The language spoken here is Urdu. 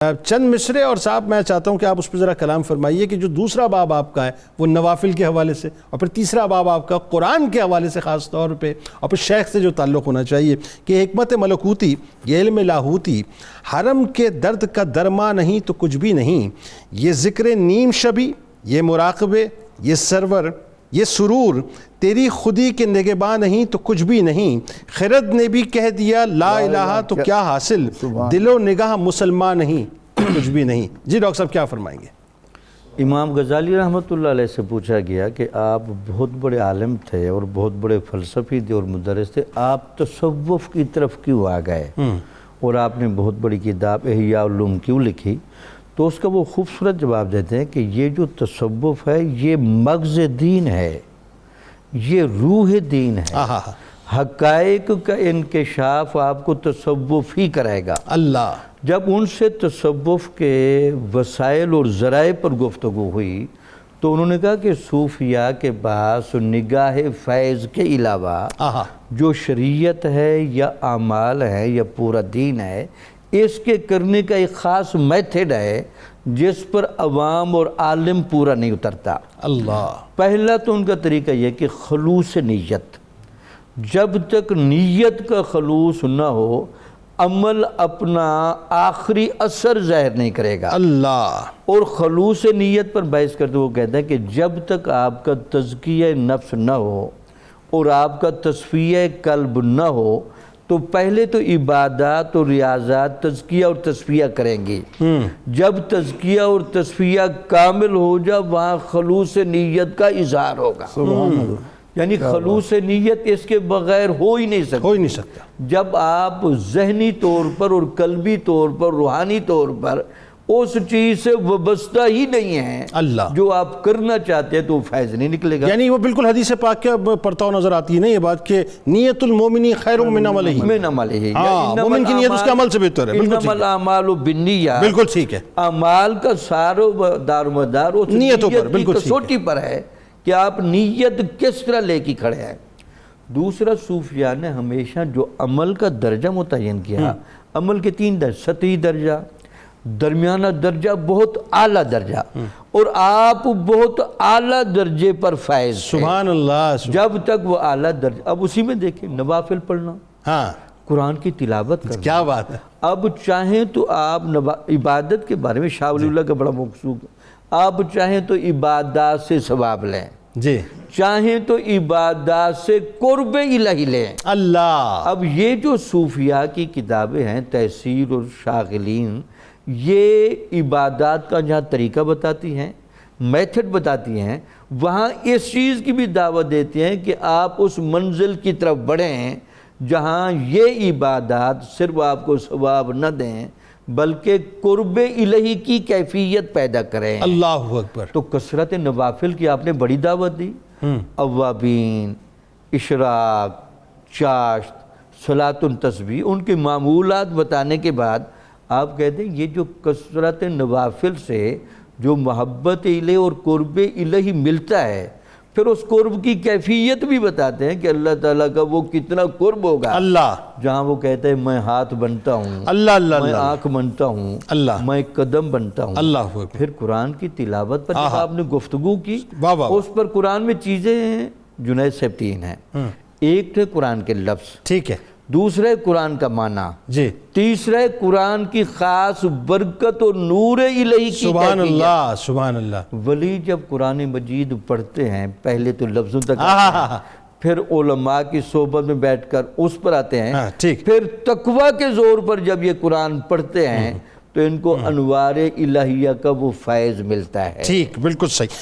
چند مصرے اور صاحب میں چاہتا ہوں کہ آپ اس پہ ذرا کلام فرمائیے کہ جو دوسرا باب آپ کا ہے وہ نوافل کے حوالے سے، اور پھر تیسرا باب آپ کا قرآن کے حوالے سے خاص طور پہ، اور پھر شیخ سے جو تعلق ہونا چاہیے کہ حکمت ملکوتی، یہ علم لاہوتی، حرم کے درد کا درما نہیں تو کچھ بھی نہیں، یہ ذکر نیم شبی، یہ مراقبے، یہ سرور، یہ سرور، تیری خودی کے نگہباں نہیں تو کچھ بھی نہیں، خرد نے بھی کہہ دیا لا الہ تو کیا حاصل، دل و نگاہ مسلمان نہیں تو کچھ بھی نہیں۔ جی ڈاکٹر صاحب کیا فرمائیں گے؟ امام غزالی رحمۃ اللہ علیہ سے پوچھا گیا کہ آپ بہت بڑے عالم تھے اور بہت بڑے فلسفی تھے اور مدرس تھے، آپ تصوف کی طرف کیوں آ گئے اور آپ نے بہت بڑی کتاب احیاء العلوم کیوں لکھی؟ تو اس کا وہ خوبصورت جواب دیتے ہیں کہ یہ جو تصوف ہے یہ مغز دین ہے، یہ روح دین ہے، حقائق کا انکشاف آپ کو تصوف ہی کرے گا۔ اللہ جب ان سے تصوف کے وسائل اور ذرائع پر گفتگو ہوئی تو انہوں نے کہا کہ صوفیاء کے پاس نگاہ فیض کے علاوہ جو شریعت ہے یا اعمال ہے یا پورا دین ہے، اس کے کرنے کا ایک خاص میتھڈ ہے جس پر عوام اور عالم پورا نہیں اترتا۔ اللہ پہلا تو ان کا طریقہ یہ کہ خلوص نیت، جب تک نیت کا خلوص نہ ہو عمل اپنا آخری اثر ظاہر نہیں کرے گا۔ اللہ اور خلوص نیت پر بحث کرتے وہ کہتے ہیں کہ جب تک آپ کا تزکیہ نفس نہ ہو اور آپ کا تصفیہ قلب نہ ہو تو پہلے تو عبادات اور ریاضات تزکیہ اور تصفیہ کریں گی، جب تزکیہ اور تصفیہ کامل ہو جائے وہاں خلوص نیت کا اظہار ہوگا۔ یعنی خلوص نیت اس کے بغیر ہو ہی نہیں سکتا۔ جب آپ ذہنی طور پر اور قلبی طور پر روحانی طور پر اس چیز سے وابستہ ہی نہیں ہیں اللہ جو آپ کرنا چاہتے ہیں تو وہ فیض نہیں نکلے گا۔ یعنی وہ بالکل حدیث پاک کے پڑھتا ہوا نظر آتی ہے نا یہ بات کہ نیت المومنی خیر من عملہ، من عملہ، مومن کی نیت اس کے عمل سے بہتر ہے۔ انما الاعمال بالنیات، بالکل ٹھیک ہے۔ اعمال کا سارو دار و مدار اس نیتوں پر، کی بالکل کسوٹی پر ہے کہ آپ نیت کس طرح لے کے کھڑے ہیں۔ دوسرا صوفیاء نے ہمیشہ جو عمل کا درجہ متعین کیا، عمل کے 3 درجے، سطحی درجہ، درمیانہ درجہ، بہت اعلیٰ درجہ، اور آپ بہت اعلیٰ درجے پر فائز تھے۔ سبحان اللہ۔ جب تک وہ اعلیٰ درجہ، اب اسی میں دیکھیں نوافل پڑھنا، ہاں قرآن کی تلاوت کرنا، کیا بات ہے۔ اب چاہیں تو آپ عبادت کے بارے میں شاہ ولی اللہ کا بڑا مقصود ہے، آپ چاہیں تو عبادات سے ثواب لیں، جی چاہیں تو عبادات سے قرب الہی لیں۔ اللہ اب یہ جو صوفیاء کی کتابیں ہیں تحصیل اور شاغلین، یہ عبادات کا جہاں طریقہ بتاتی ہیں، میتھڈ بتاتی ہیں، وہاں اس چیز کی بھی دعوت دیتے ہیں کہ آپ اس منزل کی طرف بڑھیں جہاں یہ عبادات صرف آپ کو ثواب نہ دیں بلکہ قرب الہی کی کیفیت پیدا کریں۔ اللہ اکبر۔ تو کثرت نوافل کی آپ نے بڑی دعوت دی، اوابین، اشراق، چاشت، صلاۃ تسبیح، ان کے معمولات بتانے کے بعد آپ کہتے ہیں یہ جو کثرت نوافل سے جو محبت الہی اور قرب الہی ملتا ہے، پھر اس قرب کی کیفیت بھی بتاتے ہیں کہ اللہ تعالیٰ کا وہ کتنا قرب ہوگا۔ اللہ جہاں وہ کہتے ہیں میں ہاتھ بنتا ہوں، اللہ اللہ میں آنکھ بنتا ہوں، اللہ میں قدم بنتا ہوں۔ اللہ اکبر۔ پھر قرآن کی تلاوت پر جب آپ نے گفتگو کی، واہ واہ، اس پر قرآن میں چیزیں ہیں، جنید سے 3 ہیں۔ ایک تھے قرآن کے لفظ، ٹھیک ہے دوسرے قرآن کا معنی، جی، تیسرے قرآن کی خاص برکت اور نور الہی کی سبحان کیفیت۔ اللہ سبحان اللہ۔ ولی جب قرآن مجید پڑھتے ہیں پہلے تو لفظوں تک آتے ہیں، پھر علماء کی صحبت میں بیٹھ کر اس پر آتے ہیں، ٹھیک، پھر تقویٰ کے زور پر جب یہ قرآن پڑھتے ہیں تو ان کو انوار الہیہ کا وہ فیض ملتا ہے۔ ٹھیک، بالکل صحیح۔